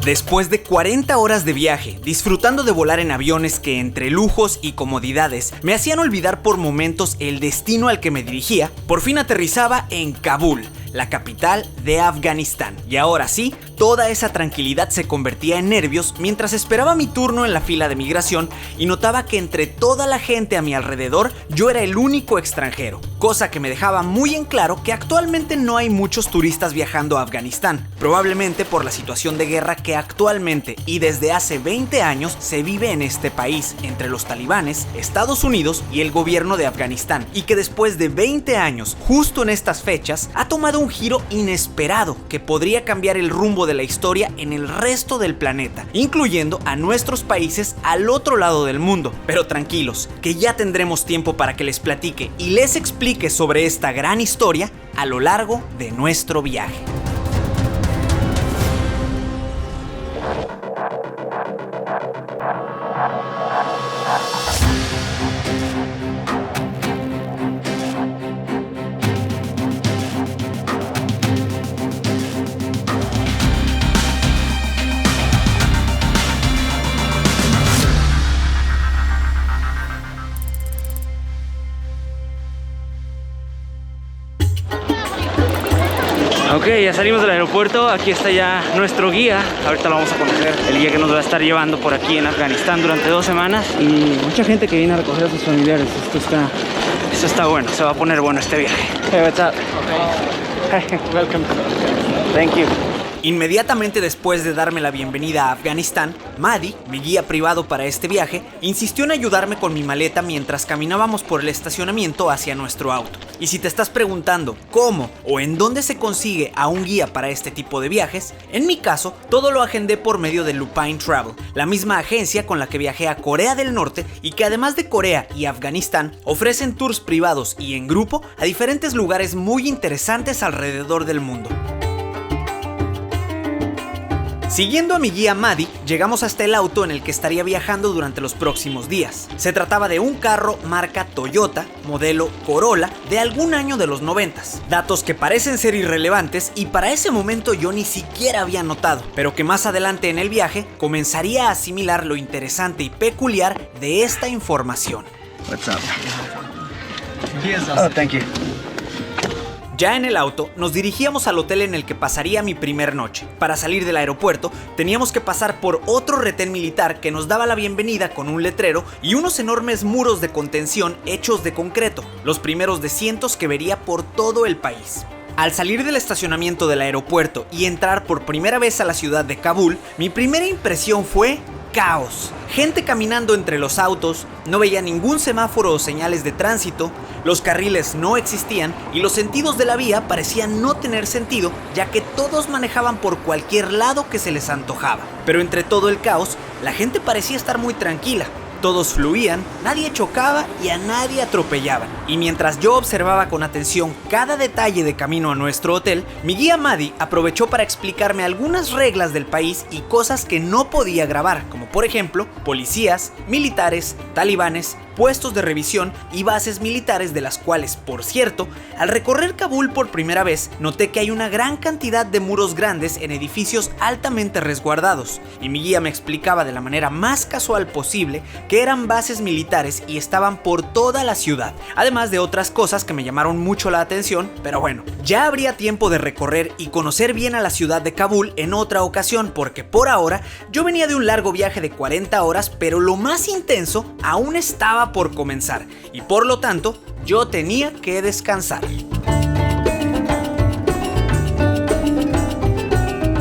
Después de 40 horas de viaje, disfrutando de volar en aviones que entre lujos y comodidades me hacían olvidar por momentos el destino al que me dirigía, por fin aterrizaba en Kabul, la capital de Afganistán. Y ahora sí, toda esa tranquilidad se convertía en nervios mientras esperaba mi turno en la fila de migración y notaba que entre toda la gente a mi alrededor yo era el único extranjero, cosa que me dejaba muy en claro que actualmente no hay muchos turistas viajando a Afganistán, probablemente por la situación de guerra que actualmente y desde hace 20 años se vive en este país entre los talibanes, Estados Unidos y el gobierno de Afganistán, y que después de 20 años, justo en estas fechas, ha tomado un giro inesperado que podría cambiar el rumbo de la historia en el resto del planeta, incluyendo a nuestros países al otro lado del mundo. Pero tranquilos, que ya tendremos tiempo para que les platique y les explique sobre esta gran historia a lo largo de nuestro viaje. Ok, ya salimos del aeropuerto, aquí está ya nuestro guía, ahorita lo vamos a conocer, el guía que nos va a estar llevando por aquí en Afganistán durante 2 semanas y mucha gente que viene a recoger a sus familiares. Esto está bueno, se va a poner bueno este viaje. Hey, what's up? Hey, welcome. Thank you. Inmediatamente después de darme la bienvenida a Afganistán, Madi, mi guía privado para este viaje, insistió en ayudarme con mi maleta mientras caminábamos por el estacionamiento hacia nuestro auto. Y si te estás preguntando cómo o en dónde se consigue a un guía para este tipo de viajes, en mi caso, todo lo agendé por medio de Lupine Travel, la misma agencia con la que viajé a Corea del Norte y que además de Corea y Afganistán, ofrecen tours privados y en grupo a diferentes lugares muy interesantes alrededor del mundo. Siguiendo a mi guía Madi, llegamos hasta el auto en el que estaría viajando durante los próximos días. Se trataba de un carro marca Toyota, modelo Corolla, de algún año de los 90s. Datos que parecen ser irrelevantes y para ese momento yo ni siquiera había notado, pero que más adelante en el viaje comenzaría a asimilar lo interesante y peculiar de esta información. What's up? Oh, thank you. Ya en el auto, nos dirigíamos al hotel en el que pasaría mi primer noche. Para salir del aeropuerto, teníamos que pasar por otro retén militar que nos daba la bienvenida con un letrero y unos enormes muros de contención hechos de concreto, los primeros de cientos que vería por todo el país. Al salir del estacionamiento del aeropuerto y entrar por primera vez a la ciudad de Kabul, mi primera impresión fue caos. Gente caminando entre los autos, no veía ningún semáforo o señales de tránsito, los carriles no existían y los sentidos de la vía parecían no tener sentido, ya que todos manejaban por cualquier lado que se les antojaba. Pero entre todo el caos, la gente parecía estar muy tranquila. Todos fluían, nadie chocaba y a nadie atropellaban. Y mientras yo observaba con atención cada detalle de camino a nuestro hotel, mi guía Madi aprovechó para explicarme algunas reglas del país y cosas que no podía grabar, como por ejemplo, policías, militares, talibanes, puestos de revisión y bases militares, de las cuales, por cierto, al recorrer Kabul por primera vez, noté que hay una gran cantidad de muros grandes en edificios altamente resguardados, y mi guía me explicaba de la manera más casual posible que eran bases militares y estaban por toda la ciudad, además de otras cosas que me llamaron mucho la atención, pero bueno, ya habría tiempo de recorrer y conocer bien a la ciudad de Kabul en otra ocasión, porque por ahora yo venía de un largo viaje de 40 horas, pero lo más intenso aún estaba por comenzar y por lo tanto yo tenía que descansar.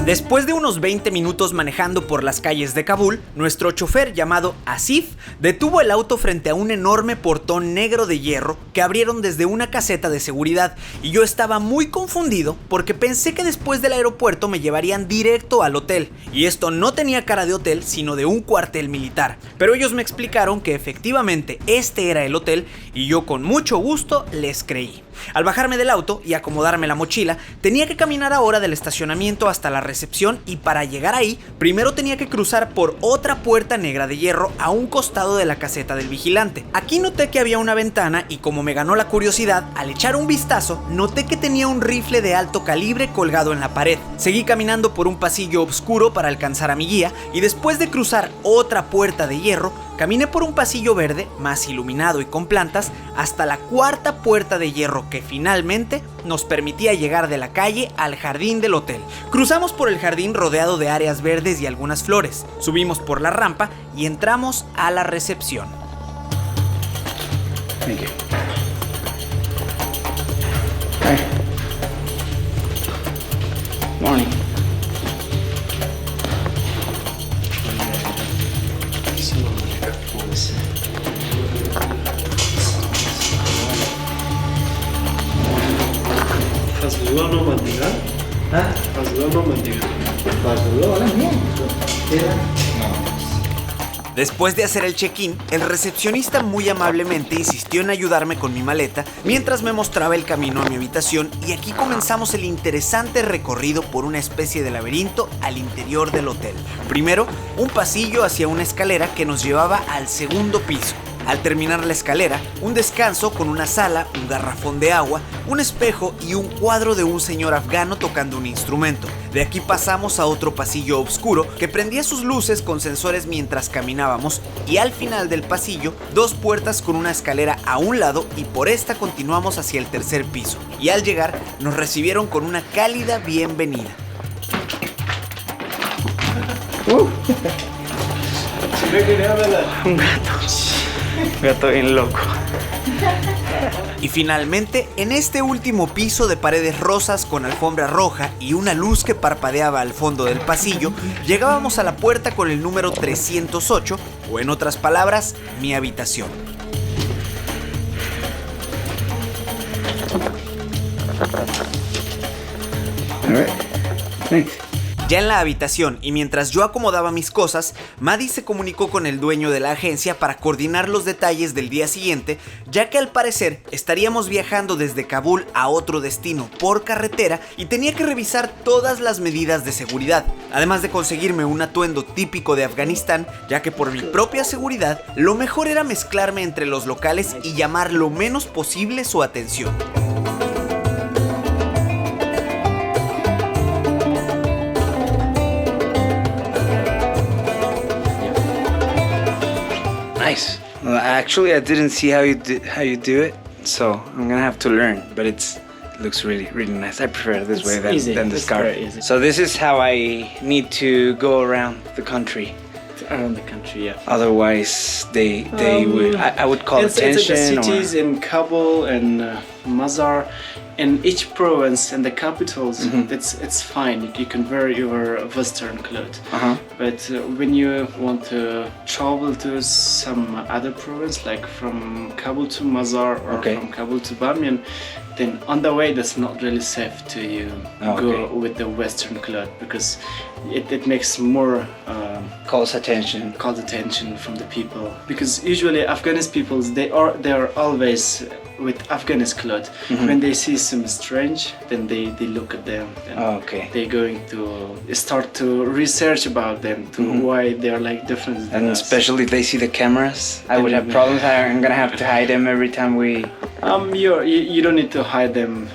Después de unos 20 minutos manejando por las calles de Kabul, nuestro chofer llamado Asif detuvo el auto frente a un enorme portón negro de hierro que abrieron desde una caseta de seguridad, y yo estaba muy confundido porque pensé que después del aeropuerto me llevarían directo al hotel, y esto no tenía cara de hotel sino de un cuartel militar, pero ellos me explicaron que efectivamente este era el hotel y yo con mucho gusto les creí. Al bajarme del auto y acomodarme la mochila, tenía que caminar ahora del estacionamiento hasta la recepción recepción y para llegar ahí, primero tenía que cruzar por otra puerta negra de hierro a un costado de la caseta del vigilante. Aquí noté que había una ventana y como me ganó la curiosidad, al echar un vistazo, noté que tenía un rifle de alto calibre colgado en la pared. Seguí caminando por un pasillo oscuro para alcanzar a mi guía y después de cruzar otra puerta de hierro, caminé por un pasillo verde, más iluminado y con plantas, hasta la cuarta puerta de hierro que finalmente nos permitía llegar de la calle al jardín del hotel. Cruzamos por el jardín rodeado de áreas verdes y algunas flores, subimos por la rampa y entramos a la recepción. Thank you. Hi. Morning. Después de hacer el check-in, el recepcionista muy amablemente insistió en ayudarme con mi maleta mientras me mostraba el camino a mi habitación y aquí comenzamos el interesante recorrido por una especie de laberinto al interior del hotel. Primero, un pasillo hacia una escalera que nos llevaba al segundo piso. Al terminar la escalera, un descanso con una sala, un garrafón de agua, un espejo y un cuadro de un señor afgano tocando un instrumento. De aquí pasamos a otro pasillo oscuro que prendía sus luces con sensores mientras caminábamos y al final del pasillo, dos puertas con una escalera a un lado y por esta continuamos hacia el tercer piso. Y al llegar, nos recibieron con una cálida bienvenida. Un gato bien loco. Y finalmente, en este último piso de paredes rosas con alfombra roja y una luz que parpadeaba al fondo del pasillo, llegábamos a la puerta con el número 308, o en otras palabras, mi habitación. All right. Thanks. Ya en la habitación y mientras yo acomodaba mis cosas, Maddie se comunicó con el dueño de la agencia para coordinar los detalles del día siguiente, ya que al parecer estaríamos viajando desde Kabul a otro destino por carretera y tenía que revisar todas las medidas de seguridad, además de conseguirme un atuendo típico de Afganistán, ya que por mi propia seguridad, lo mejor era mezclarme entre los locales y llamar lo menos posible su atención. Nice. Well, actually, I didn't see how you do it, so I'm gonna have to learn. But it looks really nice. I prefer it this way than the scarf. So this is how I need to go around the country. Around the country, yeah. Otherwise, they would. I would call attention. It's the cities in Kabul and Mazar, in each province and the capitals. It's fine. You can wear your Western clothes. But when you want to travel to some other province, like from Kabul to Mazar or from Kabul to Bamiyan, then on the way that's not really safe to you go with the Western clothes because it makes more calls attention from the people, because usually Afghanis people they are always with Afghanis clothes. When they see some strange, then they look at them and they're going to start to research about them to why they are like different than us. Especially if they see the cameras, I would have problems. I'm gonna have to hide them every time we you don't need to hide them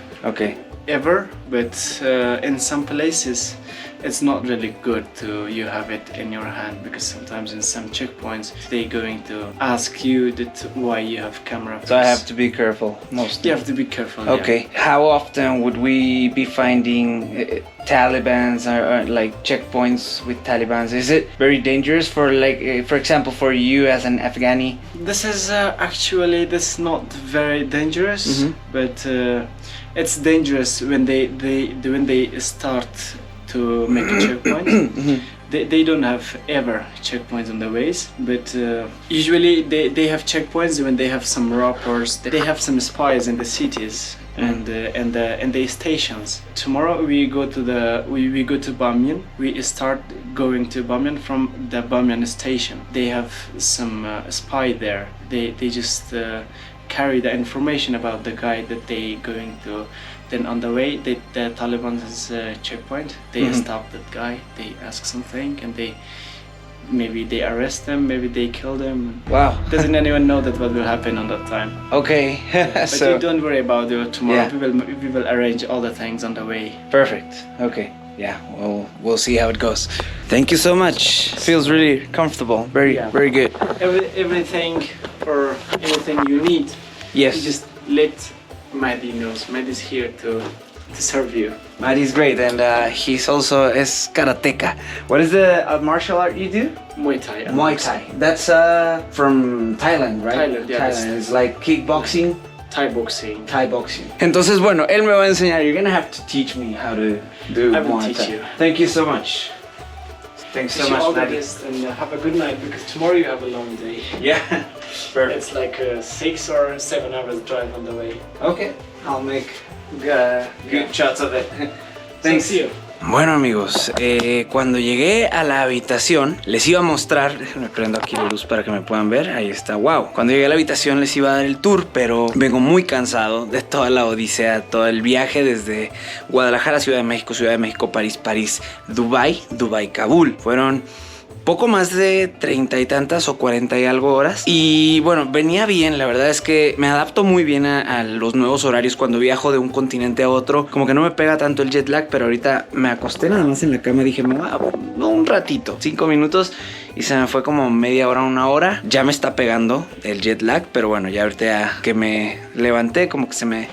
ever, but in some places it's not really good to you have it in your hand, because sometimes in some checkpoints they're going to ask you why you have camera. So I have to be careful mostly. You have to be careful. Okay. Yeah. How often would we be finding Talibans or like checkpoints with Talibans? Is it very dangerous for for example, for you as an Afghani? This is actually this not very dangerous, but it's dangerous when they start to make a checkpoint. They don't have ever checkpoints on the ways, but usually they have checkpoints when they have some robbers. They have some spies in the cities and the stations. Tomorrow we go to Bamiyan. We start going to Bamiyan from the Bamiyan station. They have some spy there. They just carry the information about the guy that they Then on the way, the Taliban's checkpoint, they stop that guy. They ask something, and maybe they arrest them, maybe they kill them. Wow. Doesn't anyone know that what will happen on that time? Okay. But So you don't worry about it. Tomorrow Yeah. we will arrange all the things on the way. perfect. Okay. Yeah. Well, we'll see how it goes. Thank you so much. Feels really comfortable. Very, Yeah. very good. Everything you need. Yes. You just let Mahdi know. Mahdi's here to serve you. Maddie's great, and he's also is karateka. What is the martial art you do? Muay Thai. Muay Thai. That's from Thailand, right? Thailand, yeah, Thailand. It's like kickboxing, Thai boxing. Thai boxing. Entonces, bueno, él me va a enseñar. You're gonna have to teach me how to do I will Muay teach Thai. you. Thank you so much. Thanks so Wish you all much, the Maddie. best and have a good night because tomorrow you have a long day. Yeah. Perfect. It's like a 6 or 7 hours drive on the way. Okay. I'll make good shots of it. Thanks. See you. Bueno amigos, cuando llegué a la habitación les iba a mostrar, déjenme prendo aquí la luz para que me puedan ver, ahí está, wow. Cuando llegué a la habitación les iba a dar el tour, pero vengo muy cansado de toda la odisea, todo el viaje desde Guadalajara, Ciudad de México, París, Dubái, Kabul. Fueron poco más de 30 y tantas o 40 y algo horas. Y bueno, venía bien, la verdad es que me adapto muy bien a los nuevos horarios cuando viajo de un continente a otro. Como que no me pega tanto el jet lag, pero ahorita me acosté nada más en la cama. Dije, no, un ratito, 5 minutos. Y se me fue como media hora, 1 hora. Ya me está pegando el jet lag, pero bueno, ya ahorita que me levanté, como que se me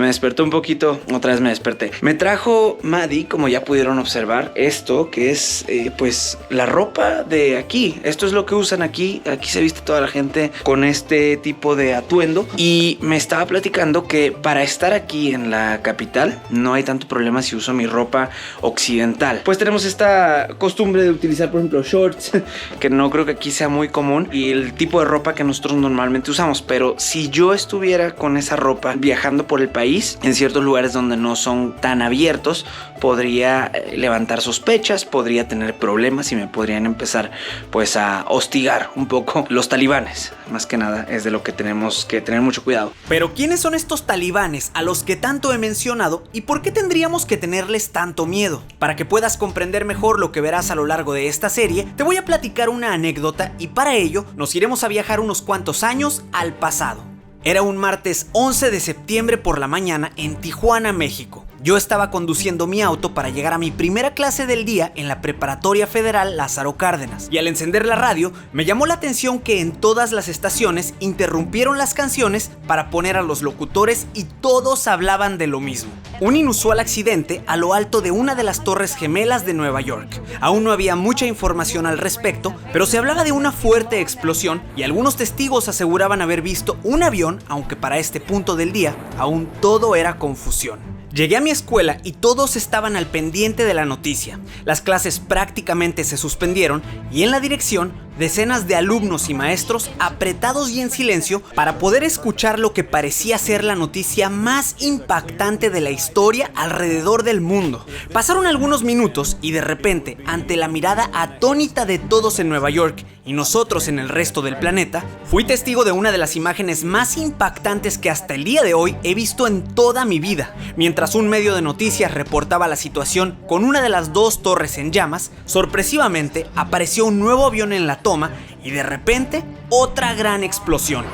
despertó un poquito. Otra vez me desperté. Me trajo Maddie, como ya pudieron observar, esto que es pues la ropa de aquí. Esto es lo que usan aquí. Aquí se viste toda la gente con este tipo de atuendo. Y me estaba platicando que para estar aquí en la capital no hay tanto problema si uso mi ropa occidental. Pues tenemos esta costumbre de utilizar, por ejemplo, shorts, que no creo que aquí sea muy común, y el tipo de ropa que nosotros normalmente usamos. Pero si yo estuviera con esa ropa viajando por el país, en ciertos lugares donde no son tan abiertos, podría levantar sospechas, podría tener problemas y me podrían empezar pues a hostigar un poco los talibanes. Más que nada es de lo que tenemos que tener mucho cuidado. Pero ¿quiénes son estos talibanes a los que tanto he mencionado y por qué tendríamos que tenerles tanto miedo? Para que puedas comprender mejor lo que verás a lo largo de esta serie, te voy a platicar una anécdota y para ello nos iremos a viajar unos cuantos años al pasado. Era un martes 11 de septiembre por la mañana en Tijuana, México. Yo estaba conduciendo mi auto para llegar a mi primera clase del día en la Preparatoria Federal Lázaro Cárdenas, y al encender la radio me llamó la atención que en todas las estaciones interrumpieron las canciones para poner a los locutores y todos hablaban de lo mismo. Un inusual accidente a lo alto de una de las Torres Gemelas de Nueva York. Aún no había mucha información al respecto, pero se hablaba de una fuerte explosión y algunos testigos aseguraban haber visto un avión, aunque para este punto del día aún todo era confusión. Llegué a mi escuela y todos estaban al pendiente de la noticia. Las clases prácticamente se suspendieron y en la dirección, decenas de alumnos y maestros apretados y en silencio para poder escuchar lo que parecía ser la noticia más impactante de la historia alrededor del mundo. Pasaron algunos minutos y de repente, ante la mirada atónita de todos en Nueva York y nosotros en el resto del planeta, fui testigo de una de las imágenes más impactantes que hasta el día de hoy he visto en toda mi vida. Mientras un medio de noticias reportaba la situación con una de las 2 torres en llamas, sorpresivamente apareció un nuevo avión en la toma y de repente otra gran explosión.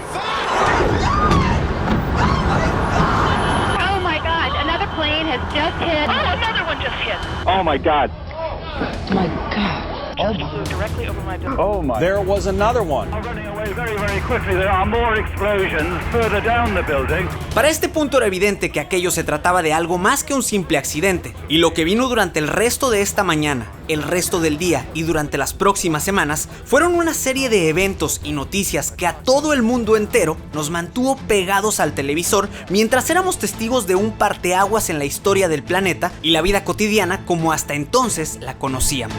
Oh my God, another plane has just hit. Oh, another one just hit. Oh my God. My God. Directly over my building. There was another one. Running away very, very quickly. There are more explosions further down the building. Para este punto era evidente que aquello se trataba de algo más que un simple accidente, y lo que vino durante el resto de esta mañana, el resto del día y durante las próximas semanas fueron una serie de eventos y noticias que a todo el mundo entero nos mantuvo pegados al televisor mientras éramos testigos de un parteaguas en la historia del planeta y la vida cotidiana como hasta entonces la conocíamos.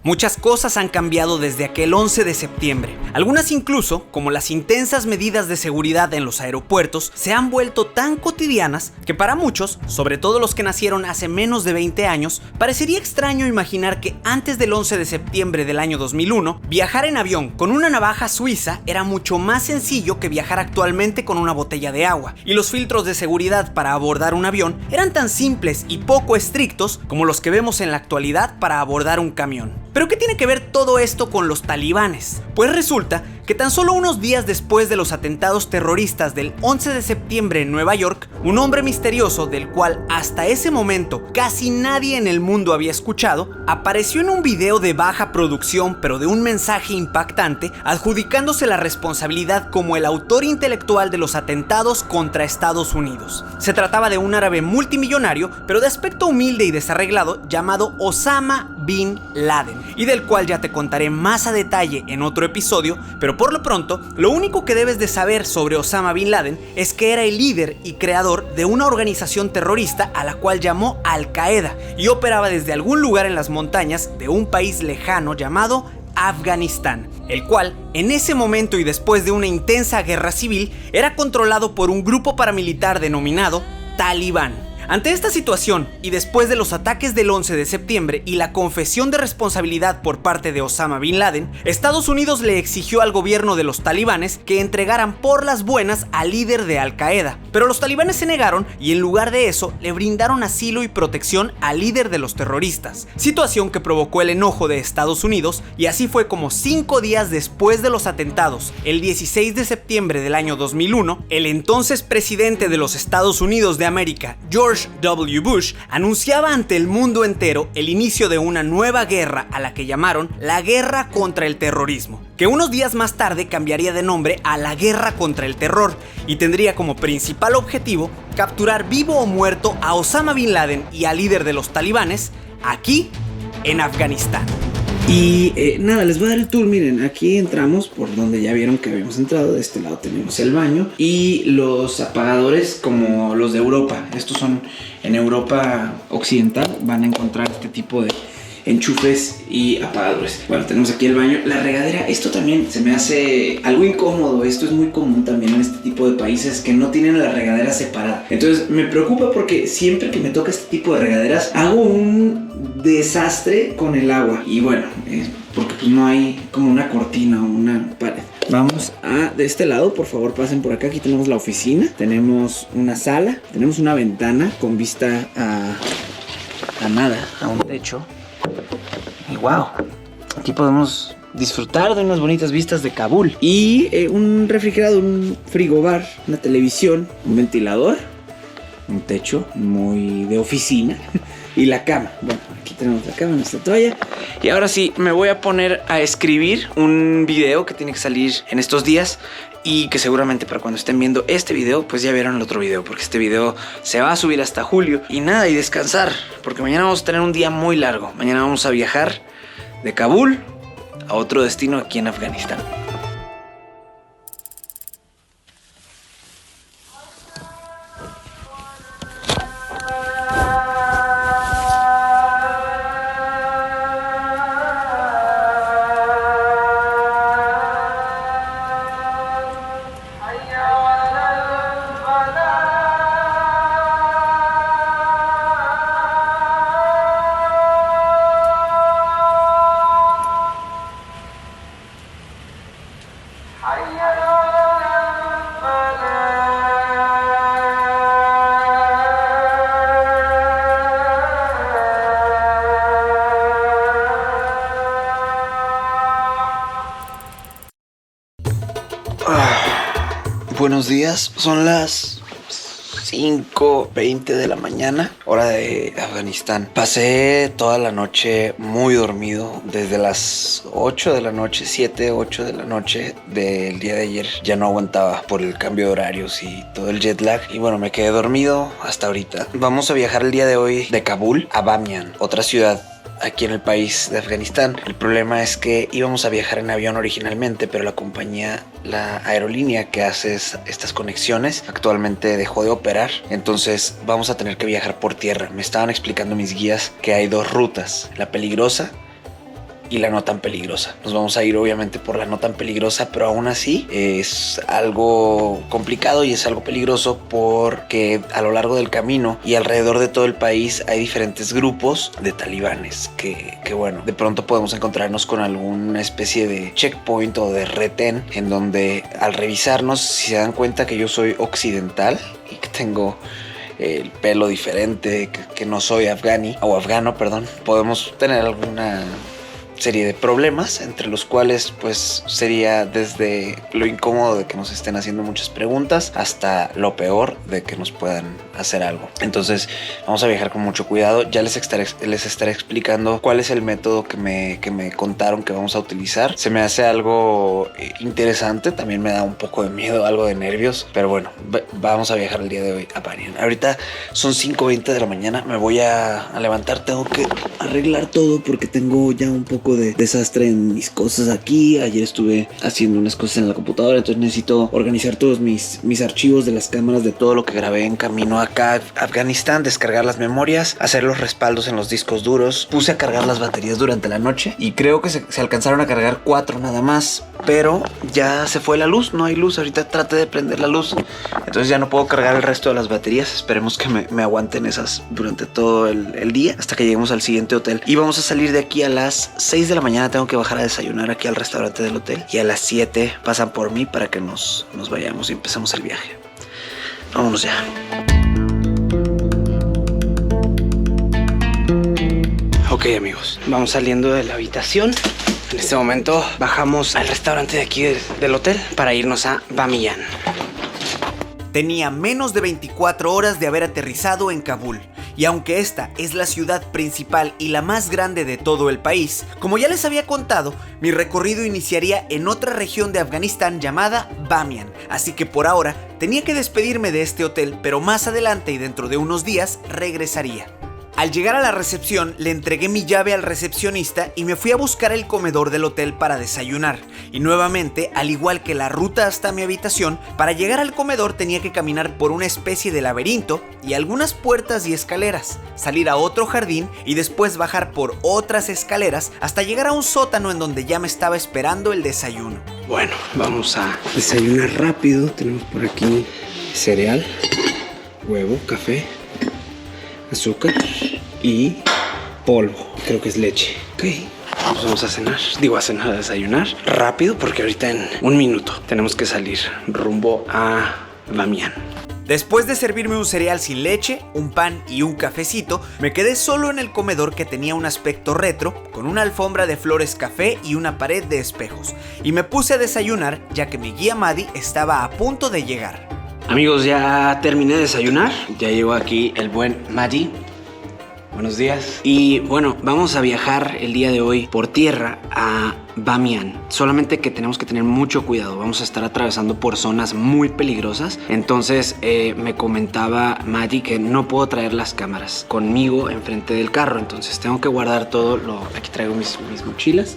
Muchas cosas han cambiado desde aquel 11 de septiembre. Algunas incluso, como las intensas medidas de seguridad en los aeropuertos, se han vuelto tan cotidianas que para muchos, sobre todo los que nacieron hace menos de 20 años, parecería extraño imaginar que antes del 11 de septiembre del año 2001, viajar en avión con una navaja suiza era mucho más sencillo que viajar actualmente con una botella de agua, y los filtros de seguridad para abordar un avión eran tan simples y poco estrictos como los que vemos en la actualidad para abordar un camión. ¿Pero qué tiene que ver todo esto con los talibanes? Pues resulta que tan solo unos días después de los atentados terroristas del 11 de septiembre en Nueva York, un hombre misterioso del cual hasta ese momento casi nadie en el mundo había escuchado, apareció en un video de baja producción pero de un mensaje impactante, adjudicándose la responsabilidad como el autor intelectual de los atentados contra Estados Unidos. Se trataba de un árabe multimillonario pero de aspecto humilde y desarreglado llamado Osama Bin Laden, y del cual ya te contaré más a detalle en otro episodio, pero por lo pronto, lo único que debes de saber sobre Osama Bin Laden es que era el líder y creador de una organización terrorista a la cual llamó Al-Qaeda y operaba desde algún lugar en las montañas de un país lejano llamado Afganistán, el cual, en ese momento y después de una intensa guerra civil, era controlado por un grupo paramilitar denominado Talibán. Ante esta situación, y después de los ataques del 11 de septiembre y la confesión de responsabilidad por parte de Osama Bin Laden, Estados Unidos le exigió al gobierno de los talibanes que entregaran por las buenas al líder de Al-Qaeda. Pero los talibanes se negaron y en lugar de eso le brindaron asilo y protección al líder de los terroristas, situación que provocó el enojo de Estados Unidos, y así fue como 5 días después de los atentados, el 16 de septiembre del año 2001, el entonces presidente de los Estados Unidos de América, George W. Bush, anunciaba ante el mundo entero el inicio de una nueva guerra a la que llamaron la Guerra contra el Terrorismo, que unos días más tarde cambiaría de nombre a la Guerra contra el Terror y tendría como principal objetivo capturar vivo o muerto a Osama Bin Laden y al líder de los talibanes aquí en Afganistán. Y nada, les voy a dar el tour. Miren, aquí entramos por donde ya vieron que habíamos entrado. De este lado tenemos el baño y los apagadores como los de Europa. Estos son en Europa occidental, van a encontrar este tipo de enchufes y apagadores. Bueno, tenemos aquí el baño, la regadera. Esto también se me hace algo incómodo. Esto es muy común también en este tipo de países que no tienen la regadera separada. Entonces me preocupa porque siempre que me toca este tipo de regaderas hago un desastre con el agua. Y bueno, porque pues no hay como una cortina o una pared. Vamos de este lado, por favor pasen por acá. Aquí tenemos la oficina, tenemos una sala, tenemos una ventana con vista a nada, a un techo. Y wow, aquí podemos disfrutar de unas bonitas vistas de Kabul. Y un refrigerador, un frigobar, una televisión, un ventilador, un techo muy de oficina y la cama. Bueno, aquí tenemos la cama, nuestra toalla. Y ahora sí, me voy a poner a escribir un video que tiene que salir en estos días. Y que seguramente para cuando estén viendo este video, pues ya vieron el otro video, porque este video se va a subir hasta julio. Y nada, y descansar, porque mañana vamos a tener un día muy largo. Mañana vamos a viajar de Kabul a otro destino aquí en Afganistán. Buenos días, son las 5:20 de la mañana, hora de Afganistán. Pasé toda la noche muy dormido, desde las 8 de la noche, 7, 8 de la noche del día de ayer. Ya no aguantaba por el cambio de horarios y todo el jet lag. Y bueno, me quedé dormido hasta ahorita. Vamos a viajar el día de hoy de Kabul a Bamiyan, otra ciudad aquí en el país de Afganistán. El problema es que íbamos a viajar en avión originalmente, pero la aerolínea que hace estas conexiones actualmente dejó de operar. Entonces vamos a tener que viajar por tierra. Me estaban explicando mis guías que hay dos rutas, la peligrosa y la no tan peligrosa. Nos vamos a ir obviamente por la no tan peligrosa, pero aún así es algo complicado y es algo peligroso porque a lo largo del camino y alrededor de todo el país hay diferentes grupos de talibanes que bueno, de pronto podemos encontrarnos con alguna especie de checkpoint o de retén en donde al revisarnos, si se dan cuenta que yo soy occidental y que tengo el pelo diferente, que no soy afgano, podemos tener alguna serie de problemas, entre los cuales pues sería desde lo incómodo de que nos estén haciendo muchas preguntas hasta lo peor de que nos puedan hacer algo. Entonces vamos a viajar con mucho cuidado. Ya les estaré explicando cuál es el método que me contaron que vamos a utilizar. Se me hace algo interesante, también me da un poco de miedo, algo de nervios, pero bueno, vamos a viajar el día de hoy a Bamiyan. Ahorita son 5:20 de la mañana, me voy a levantar, tengo que arreglar todo porque tengo ya un poco de desastre en mis cosas aquí. Ayer estuve haciendo unas cosas en la computadora, entonces necesito organizar todos mis archivos de las cámaras, de todo lo que grabé en camino acá a Afganistán, descargar las memorias, hacer los respaldos en los discos duros. Puse a cargar las baterías durante la noche y creo que se alcanzaron a cargar 4 nada más, pero ya se fue la luz, no hay luz. Ahorita traté de prender la luz, entonces ya no puedo cargar el resto de las baterías. Esperemos que me aguanten esas durante todo el día hasta que lleguemos al siguiente hotel. Y vamos a salir de aquí a las 6 de la mañana. Tengo que bajar a desayunar aquí al restaurante del hotel y a las 7 pasan por mí para que nos vayamos y empecemos el viaje. Vámonos ya. Ok, amigos, vamos saliendo de la habitación. En este momento bajamos al restaurante de aquí del hotel para irnos a Bamiyan. Tenía menos de 24 horas de haber aterrizado en Kabul. Y aunque esta es la ciudad principal y la más grande de todo el país, como ya les había contado, mi recorrido iniciaría en otra región de Afganistán llamada Bamiyan. Así que por ahora tenía que despedirme de este hotel, pero más adelante y dentro de unos días regresaría. Al llegar a la recepción, le entregué mi llave al recepcionista y me fui a buscar el comedor del hotel para desayunar. Y nuevamente, al igual que la ruta hasta mi habitación, para llegar al comedor tenía que caminar por una especie de laberinto y algunas puertas y escaleras, salir a otro jardín y después bajar por otras escaleras hasta llegar a un sótano en donde ya me estaba esperando el desayuno. Bueno, vamos a desayunar rápido. Tenemos por aquí cereal, huevo, café, azúcar y polvo, creo que es leche. Ok, pues vamos a cenar, a desayunar rápido porque ahorita en 1 minuto tenemos que salir rumbo a Bamiyan. Después de servirme un cereal sin leche, un pan y un cafecito, me quedé solo en el comedor que tenía un aspecto retro, con una alfombra de flores café y una pared de espejos, y me puse a desayunar ya que mi guía Madi estaba a punto de llegar. Amigos, ya terminé de desayunar. Ya llegó aquí el buen Madi. Buenos días. Y bueno, vamos a viajar el día de hoy por tierra a Bamiyan. Solamente que tenemos que tener mucho cuidado. Vamos a estar atravesando por zonas muy peligrosas. Entonces me comentaba Madi que no puedo traer las cámaras conmigo enfrente del carro. Entonces tengo que guardar todo. Aquí traigo mis mochilas.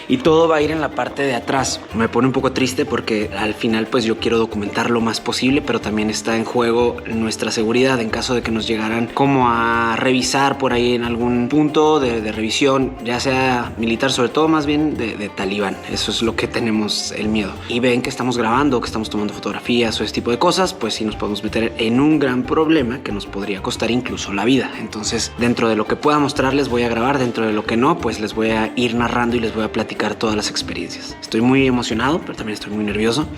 Y todo va a ir en la parte de atrás. Me pone un poco triste porque al final pues yo quiero documentar lo más posible, pero también está en juego nuestra seguridad en caso de que nos llegaran como a revisar por ahí en algún punto de revisión, ya sea militar, sobre todo más bien de talibán. Eso es lo que tenemos el miedo. Y ven que estamos grabando, que estamos tomando fotografías o ese tipo de cosas, pues sí nos podemos meter en un gran problema que nos podría costar incluso la vida. Entonces, dentro de lo que pueda mostrarles voy a grabar, dentro de lo que no, pues les voy a ir narrando y les voy a platicar todas las experiencias. Estoy muy emocionado, pero también estoy muy nervioso.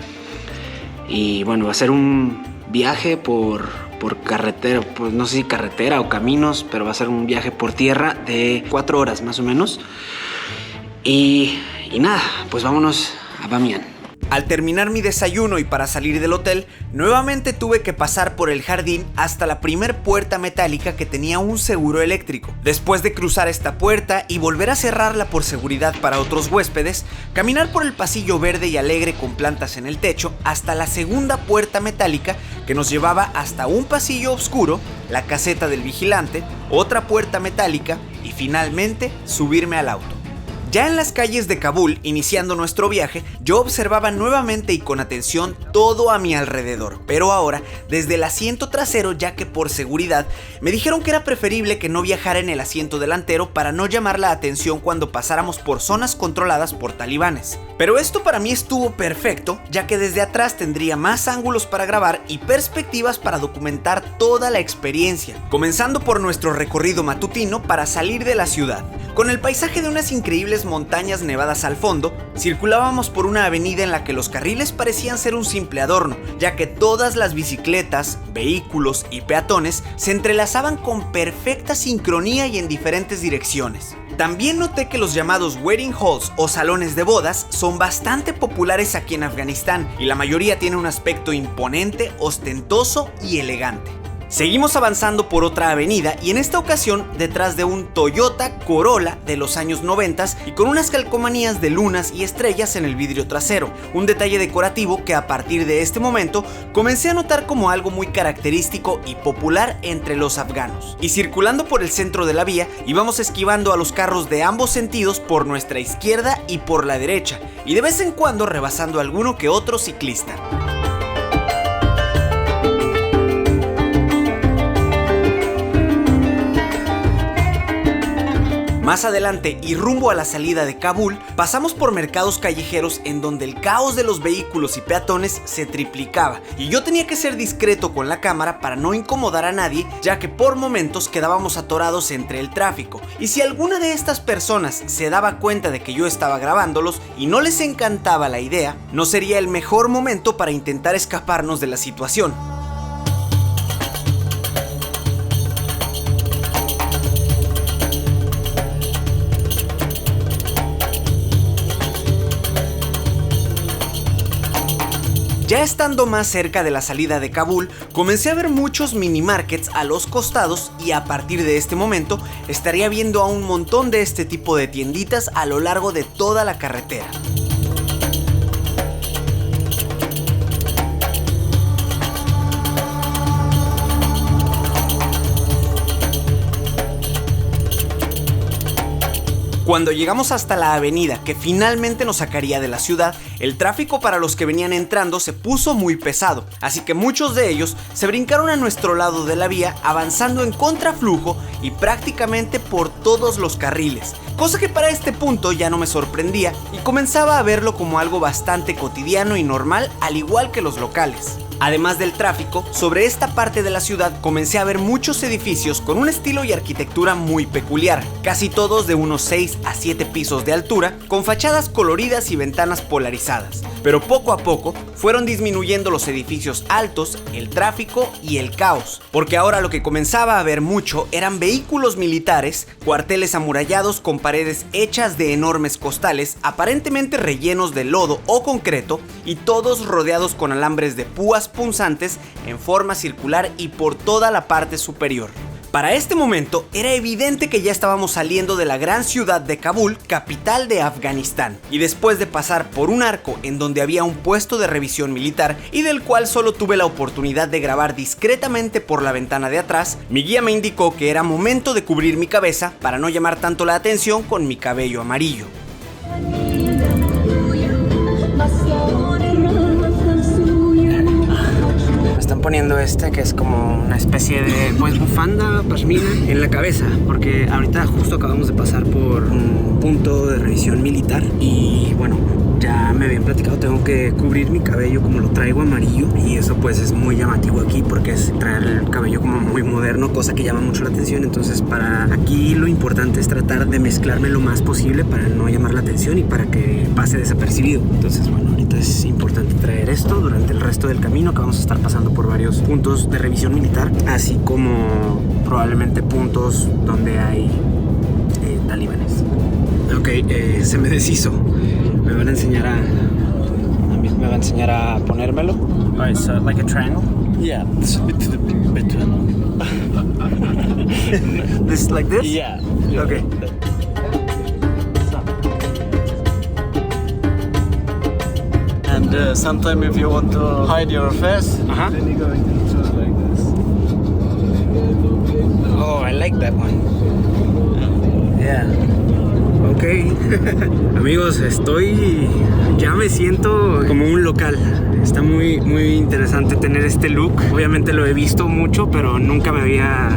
Y bueno, va a ser un viaje por carretera, pues no sé si carretera o caminos, pero va a ser un viaje por tierra de 4 horas más o menos. Y nada, pues vámonos a Bamiyan. Al terminar mi desayuno y para salir del hotel, nuevamente tuve que pasar por el jardín hasta la primer puerta metálica que tenía un seguro eléctrico. Después de cruzar esta puerta y volver a cerrarla por seguridad para otros huéspedes, caminar por el pasillo verde y alegre con plantas en el techo hasta la segunda puerta metálica que nos llevaba hasta un pasillo oscuro, la caseta del vigilante, otra puerta metálica y finalmente subirme al auto. Ya en las calles de Kabul, iniciando nuestro viaje, yo observaba nuevamente y con atención todo a mi alrededor, pero ahora desde el asiento trasero, ya que por seguridad me dijeron que era preferible que no viajara en el asiento delantero para no llamar la atención cuando pasáramos por zonas controladas por talibanes. Pero esto para mí estuvo perfecto, ya que desde atrás tendría más ángulos para grabar y perspectivas para documentar toda la experiencia, comenzando por nuestro recorrido matutino para salir de la ciudad. Con el paisaje de unas increíbles montañas nevadas al fondo, circulábamos por una avenida en la que los carriles parecían ser un simple adorno, ya que todas las bicicletas, vehículos y peatones se entrelazaban con perfecta sincronía y en diferentes direcciones. También noté que los llamados wedding halls o salones de bodas son bastante populares aquí en Afganistán y la mayoría tiene un aspecto imponente, ostentoso y elegante. Seguimos avanzando por otra avenida y en esta ocasión detrás de un Toyota Corolla de los años 90 y con unas calcomanías de lunas y estrellas en el vidrio trasero, un detalle decorativo que a partir de este momento comencé a notar como algo muy característico y popular entre los afganos. Y circulando por el centro de la vía íbamos esquivando a los carros de ambos sentidos por nuestra izquierda y por la derecha y de vez en cuando rebasando a alguno que otro ciclista. Más adelante y rumbo a la salida de Kabul, pasamos por mercados callejeros en donde el caos de los vehículos y peatones se triplicaba y yo tenía que ser discreto con la cámara para no incomodar a nadie, ya que por momentos quedábamos atorados entre el tráfico y si alguna de estas personas se daba cuenta de que yo estaba grabándolos y no les encantaba la idea, no sería el mejor momento para intentar escaparnos de la situación. Ya estando más cerca de la salida de Kabul, comencé a ver muchos mini markets a los costados y a partir de este momento estaría viendo a un montón de este tipo de tienditas a lo largo de toda la carretera. Cuando llegamos hasta la avenida que finalmente nos sacaría de la ciudad, el tráfico para los que venían entrando se puso muy pesado, así que muchos de ellos se brincaron a nuestro lado de la vía avanzando en contraflujo y prácticamente por todos los carriles, cosa que para este punto ya no me sorprendía y comenzaba a verlo como algo bastante cotidiano y normal al igual que los locales. Además del tráfico, sobre esta parte de la ciudad comencé a ver muchos edificios con un estilo y arquitectura muy peculiar, casi todos de unos 6 a 7 pisos de altura, con fachadas coloridas y ventanas polarizadas. Pero poco a poco fueron disminuyendo los edificios altos, el tráfico y el caos, porque ahora lo que comenzaba a ver mucho eran vehículos militares, cuarteles amurallados con paredes hechas de enormes costales, aparentemente rellenos de lodo o concreto, y todos rodeados con alambres de púas punzantes en forma circular y por toda la parte superior. Para este momento era evidente que ya estábamos saliendo de la gran ciudad de Kabul, capital de Afganistán, y después de pasar por un arco en donde había un puesto de revisión militar y del cual solo tuve la oportunidad de grabar discretamente por la ventana de atrás, mi guía me indicó que era momento de cubrir mi cabeza para no llamar tanto la atención con mi cabello amarillo. Están poniendo que es como una especie de bufanda pashmina en la cabeza, porque ahorita justo acabamos de pasar por un punto de revisión militar y bueno, ya me habían platicado, tengo que cubrir mi cabello como lo traigo amarillo y eso pues es muy llamativo aquí porque es traer el cabello como muy moderno, cosa que llama mucho la atención. Entonces para aquí lo importante es tratar de mezclarme lo más posible para no llamar la atención y para que pase desapercibido. Entonces bueno, ahorita es importante traer esto durante el resto del camino, que vamos a estar pasando por varios puntos de revisión militar, así como probablemente puntos donde hay talibanes. Ok, se me deshizo. Me van a enseñar a ponérmelo. Alright, so like a triangle? Yeah, it's between. This like this? Yeah. Okay. And sometimes if you want to hide your face, then you're going to choose like this. Oh, I like that one. Yeah. Ok. Amigos, ya me siento como un local. Está muy, muy interesante tener este look. Obviamente lo he visto mucho, pero nunca me había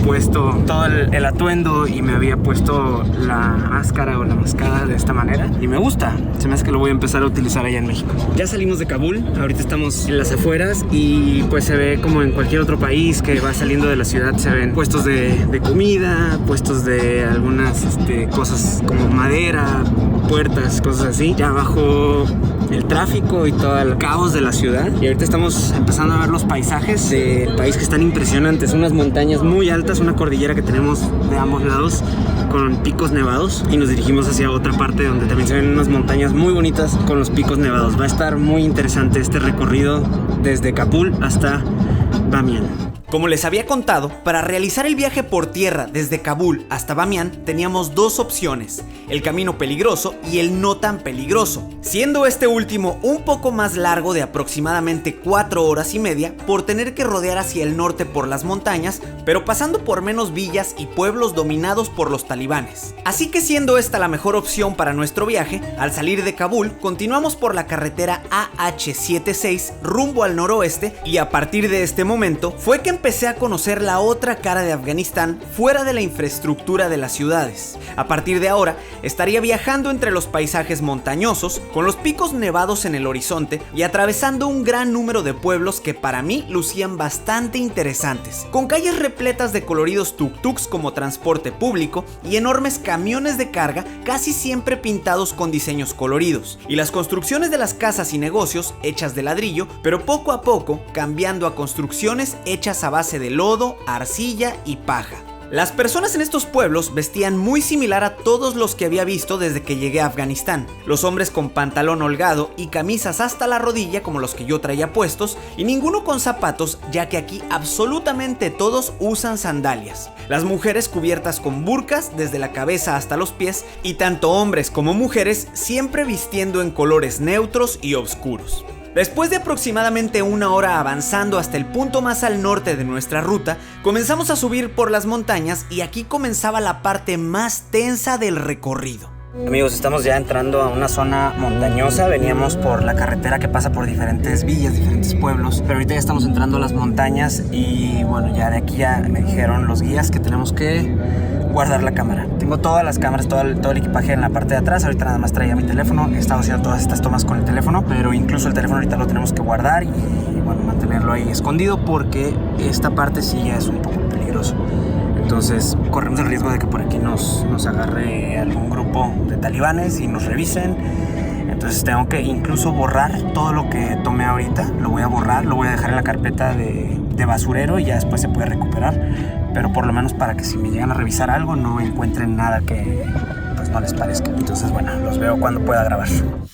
puesto todo el atuendo y me había puesto la máscara o la mascada de esta manera. Y me gusta. Se me hace que lo voy a empezar a utilizar allá en México. Ya salimos de Kabul. Ahorita estamos en las afueras y pues se ve como en cualquier otro país que va saliendo de la ciudad. Se ven puestos de comida, puestos de algunas cosas como madera, puertas, cosas así. Ya abajo el tráfico y todo el caos de la ciudad. Y ahorita estamos empezando a ver los paisajes del país que están impresionantes. Unas montañas muy altas, una cordillera que tenemos de ambos lados con picos nevados. Y nos dirigimos hacia otra parte donde también se ven unas montañas muy bonitas con los picos nevados. Va a estar muy interesante este recorrido desde Kabul hasta Bamiyan. Como les había contado, para realizar el viaje por tierra desde Kabul hasta Bamiyan teníamos dos opciones, el camino peligroso y el no tan peligroso, siendo este último un poco más largo de aproximadamente 4 horas y media por tener que rodear hacia el norte por las montañas, pero pasando por menos villas y pueblos dominados por los talibanes. Así que siendo esta la mejor opción para nuestro viaje, al salir de Kabul continuamos por la carretera AH-76 rumbo al noroeste y a partir de este momento fue que empecé a conocer la otra cara de Afganistán fuera de la infraestructura de las ciudades. A partir de ahora estaría viajando entre los paisajes montañosos, con los picos nevados en el horizonte y atravesando un gran número de pueblos que para mí lucían bastante interesantes, con calles repletas de coloridos tuk-tuks como transporte público y enormes camiones de carga casi siempre pintados con diseños coloridos, y las construcciones de las casas y negocios hechas de ladrillo, pero poco a poco cambiando a construcciones hechas a base de lodo, arcilla y paja. Las personas en estos pueblos vestían muy similar a todos los que había visto desde que llegué a Afganistán. Los hombres con pantalón holgado y camisas hasta la rodilla como los que yo traía puestos, y ninguno con zapatos, ya que aquí absolutamente todos usan sandalias. Las mujeres cubiertas con burkas desde la cabeza hasta los pies, y tanto hombres como mujeres siempre vistiendo en colores neutros y oscuros. Después de aproximadamente 1 hora avanzando hasta el punto más al norte de nuestra ruta, comenzamos a subir por las montañas y aquí comenzaba la parte más tensa del recorrido. Amigos, estamos ya entrando a una zona montañosa. Veníamos por la carretera que pasa por diferentes villas, diferentes pueblos, pero ahorita ya estamos entrando a las montañas y bueno, ya de aquí ya me dijeron los guías que tenemos que guardar la cámara. Tengo todas las cámaras, todo el equipaje en la parte de atrás. Ahorita nada más traía mi teléfono. He estado haciendo todas estas tomas con el teléfono, pero incluso el teléfono ahorita lo tenemos que guardar y bueno, mantenerlo ahí escondido porque esta parte sí ya es un poco peligroso. Entonces corremos el riesgo de que por aquí nos agarre algún grupo de talibanes y nos revisen. Entonces tengo que incluso borrar todo lo que tomé ahorita. Lo voy a borrar, lo voy a dejar en la carpeta de basurero y ya después se puede recuperar. Pero por lo menos para que si me llegan a revisar algo no encuentren nada que pues no les parezca. Entonces bueno, los veo cuando pueda grabar.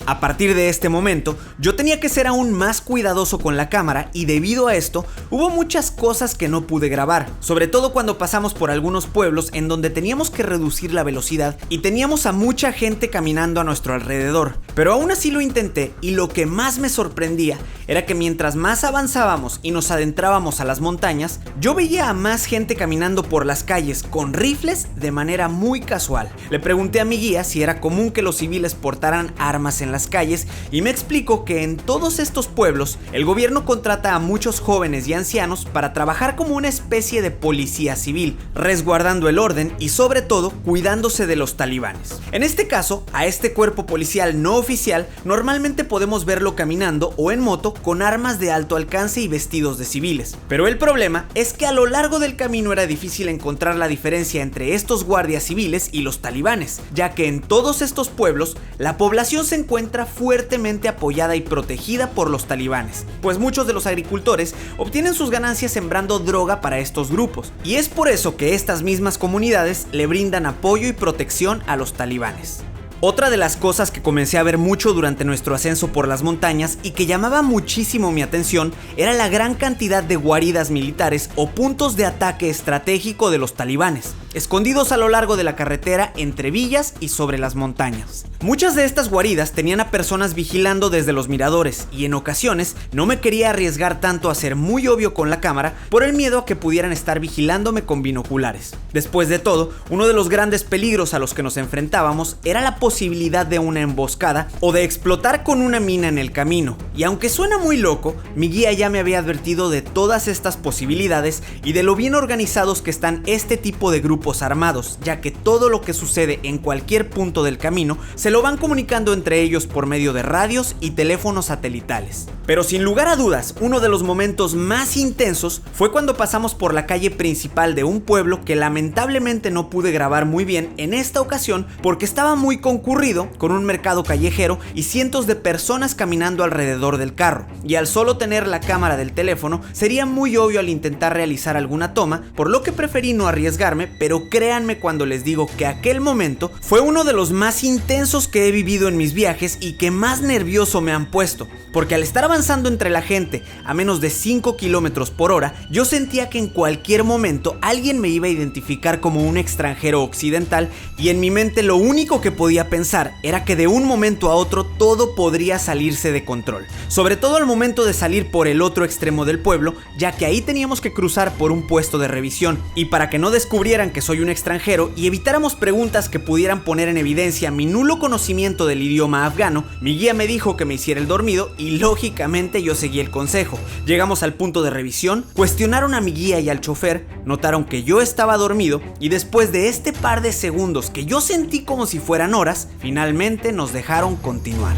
A partir de este momento, yo tenía que ser aún más cuidadoso con la cámara y debido a esto, hubo muchas cosas que no pude grabar, sobre todo cuando pasamos por algunos pueblos en donde teníamos que reducir la velocidad y teníamos a mucha gente caminando a nuestro alrededor. Pero aún así lo intenté y lo que más me sorprendía era que mientras más avanzábamos y nos adentrábamos a las montañas, yo veía a más gente caminando por las calles con rifles de manera muy casual. Le pregunté a mi guía si era común que los civiles portaran armas en las calles y me explicó que en todos estos pueblos el gobierno contrata a muchos jóvenes y ancianos para trabajar como una especie de policía civil, resguardando el orden y sobre todo cuidándose de los talibanes. En este caso, a este cuerpo policial no oficial normalmente podemos verlo caminando o en moto con armas de alto alcance y vestidos de civiles, pero el problema es que a lo largo del camino era difícil encontrar la diferencia entre estos guardias civiles y los talibanes, ya que en todos estos pueblos la población se encuentra fuertemente apoyada y protegida por los talibanes, pues muchos de los agricultores obtienen sus ganancias sembrando droga para estos grupos, y es por eso que estas mismas comunidades le brindan apoyo y protección a los talibanes. Otra de las cosas que comencé a ver mucho durante nuestro ascenso por las montañas y que llamaba muchísimo mi atención era la gran cantidad de guaridas militares o puntos de ataque estratégico de los talibanes, escondidos a lo largo de la carretera entre villas y sobre las montañas. Muchas de estas guaridas tenían a personas vigilando desde los miradores y en ocasiones no me quería arriesgar tanto a ser muy obvio con la cámara por el miedo a que pudieran estar vigilándome con binoculares. Después de todo, uno de los grandes peligros a los que nos enfrentábamos era la posibilidad de una emboscada o de explotar con una mina en el camino, y aunque suena muy loco, mi guía ya me había advertido de todas estas posibilidades y de lo bien organizados que están este tipo de grupos armados, ya que todo lo que sucede en cualquier punto del camino se lo van comunicando entre ellos por medio de radios y teléfonos satelitales. Pero sin lugar a dudas, uno de los momentos más intensos fue cuando pasamos por la calle principal de un pueblo que lamentablemente no pude grabar muy bien en esta ocasión porque estaba muy concurrido, con un mercado callejero y cientos de personas caminando alrededor del carro, y al solo tener la cámara del teléfono sería muy obvio al intentar realizar alguna toma, por lo que preferí no arriesgarme, pero créanme cuando les digo que aquel momento fue uno de los más intensos que he vivido en mis viajes y que más nervioso me han puesto, porque al estar avanzando entre la gente a menos de 5 kilómetros por hora, yo sentía que en cualquier momento alguien me iba a identificar como un extranjero occidental, y en mi mente lo único que podía pensar era que de un momento a otro todo podría salirse de control, sobre todo al momento de salir por el otro extremo del pueblo, ya que ahí teníamos que cruzar por un puesto de revisión, y para que no descubrieran que soy un extranjero y evitáramos preguntas que pudieran poner en evidencia mi nulo conocimiento del idioma afgano, mi guía me dijo que me hiciera el dormido y lógicamente yo seguí el consejo. Llegamos al punto de revisión, cuestionaron a mi guía y al chofer, notaron que yo estaba dormido y después de este par de segundos que yo sentí como si fueran horas, finalmente nos dejaron continuar.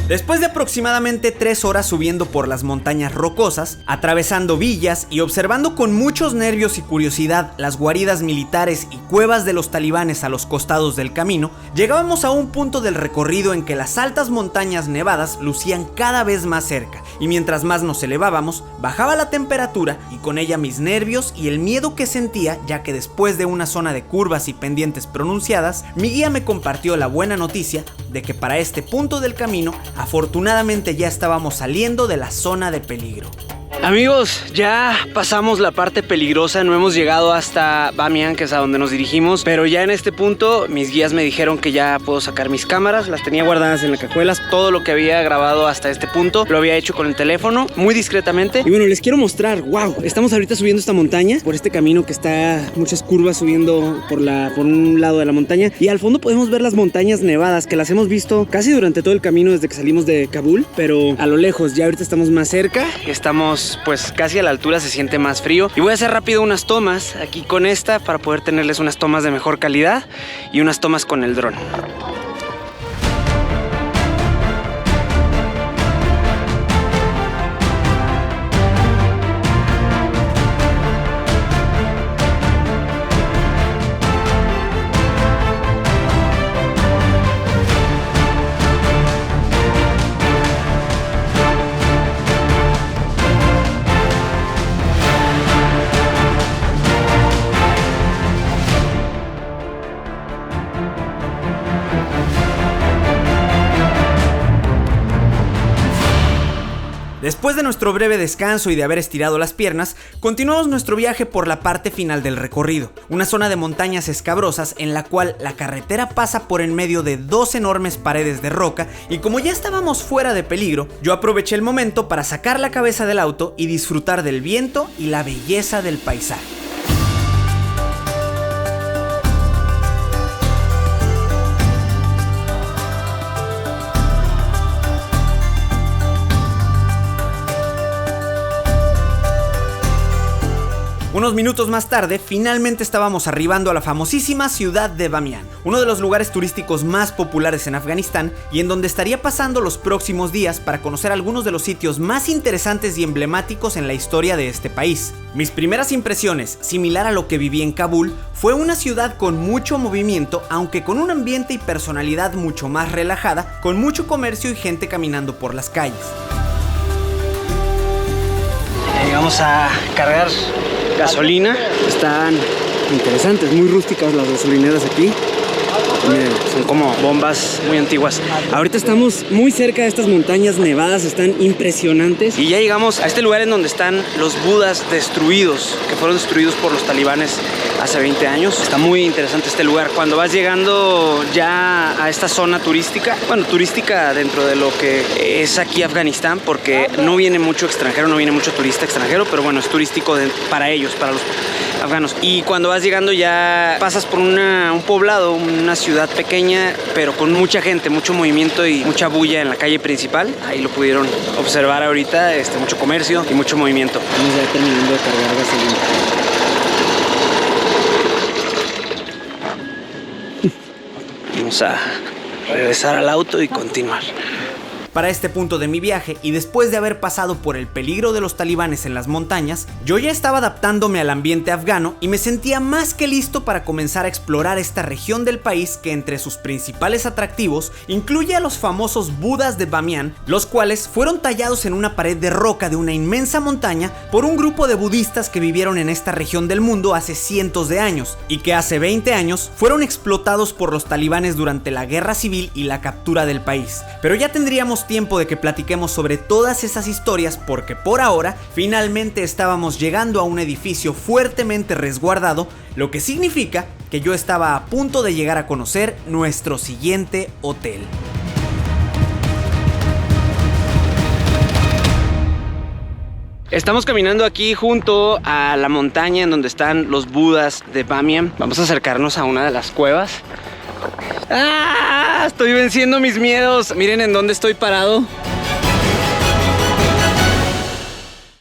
Después de aproximadamente 3 horas subiendo por las montañas rocosas, atravesando villas y observando con muchos nervios y curiosidad las guaridas militares y cuevas de los talibanes a los costados del camino, llegábamos a un punto del recorrido en que las altas montañas nevadas lucían cada vez más cerca, y mientras más nos elevábamos, bajaba la temperatura y con ella mis nervios y el miedo que sentía, ya que después de una zona de curvas y pendientes pronunciadas, mi guía me compartió la buena noticia de que para este punto del camino afortunadamente ya estábamos saliendo de la zona de peligro. Amigos, ya pasamos la parte peligrosa, no hemos llegado hasta Bamiyan, que es a donde nos dirigimos, pero ya en este punto mis guías me dijeron que ya puedo sacar mis cámaras, las tenía guardadas en la cajuela, todo lo que había grabado hasta este punto lo había hecho con el teléfono, muy discretamente. Y bueno, les quiero mostrar, wow, estamos ahorita subiendo esta montaña, por este camino que está muchas curvas subiendo por un lado de la montaña, y al fondo podemos ver las montañas nevadas, que las hemos visto casi durante todo el camino desde que salimos de Kabul, pero a lo lejos, ya ahorita estamos más cerca, estamos pues casi a la altura, se siente más frío, y voy a hacer rápido unas tomas aquí con esta para poder tenerles unas tomas de mejor calidad y unas tomas con el dron. Después de nuestro breve descanso y de haber estirado las piernas, continuamos nuestro viaje por la parte final del recorrido, una zona de montañas escabrosas en la cual la carretera pasa por en medio de 2 enormes paredes de roca, y como ya estábamos fuera de peligro, yo aproveché el momento para sacar la cabeza del auto y disfrutar del viento y la belleza del paisaje. Unos minutos más tarde, finalmente estábamos arribando a la famosísima ciudad de Bamiyan, uno de los lugares turísticos más populares en Afganistán y en donde estaría pasando los próximos días para conocer algunos de los sitios más interesantes y emblemáticos en la historia de este país. Mis primeras impresiones, similar a lo que viví en Kabul, fue una ciudad con mucho movimiento, aunque con un ambiente y personalidad mucho más relajada, con mucho comercio y gente caminando por las calles. Llegamos a cargar gasolina. Están interesantes, muy rústicas las gasolineras aquí. Miren, son como bombas muy antiguas. Ahorita estamos muy cerca de estas montañas nevadas, están impresionantes. Y ya llegamos a este lugar en donde están los budas destruidos, que fueron destruidos por los talibanes hace 20 años. Está muy interesante este lugar. Cuando vas llegando ya a esta zona turística, bueno, turística dentro de lo que es aquí Afganistán, porque no viene mucho extranjero, no viene mucho turista extranjero, pero bueno, es turístico para ellos, para los afganos. Y cuando vas llegando ya pasas por un poblado, una ciudad pequeña, pero con mucha gente, mucho movimiento y mucha bulla en la calle principal. Ahí lo pudieron observar ahorita, mucho comercio y mucho movimiento. Estamos ya terminando de cargar gasolina. Vamos a regresar al auto y continuar. Para este punto de mi viaje y después de haber pasado por el peligro de los talibanes en las montañas, yo ya estaba adaptándome al ambiente afgano y me sentía más que listo para comenzar a explorar esta región del país que entre sus principales atractivos incluye a los famosos Budas de Bamiyan, los cuales fueron tallados en una pared de roca de una inmensa montaña por un grupo de budistas que vivieron en esta región del mundo hace cientos de años y que hace 20 años fueron explotados por los talibanes durante la guerra civil y la captura del país. Pero ya tendríamos tiempo de que platiquemos sobre todas esas historias porque por ahora finalmente estábamos llegando a un edificio fuertemente resguardado, lo que significa que yo estaba a punto de llegar a conocer nuestro siguiente hotel. Estamos caminando aquí junto a la montaña en donde están los Budas de Bamiyan. Vamos a acercarnos a una de las cuevas. ¡Ah! Estoy venciendo mis miedos. Miren en dónde estoy parado.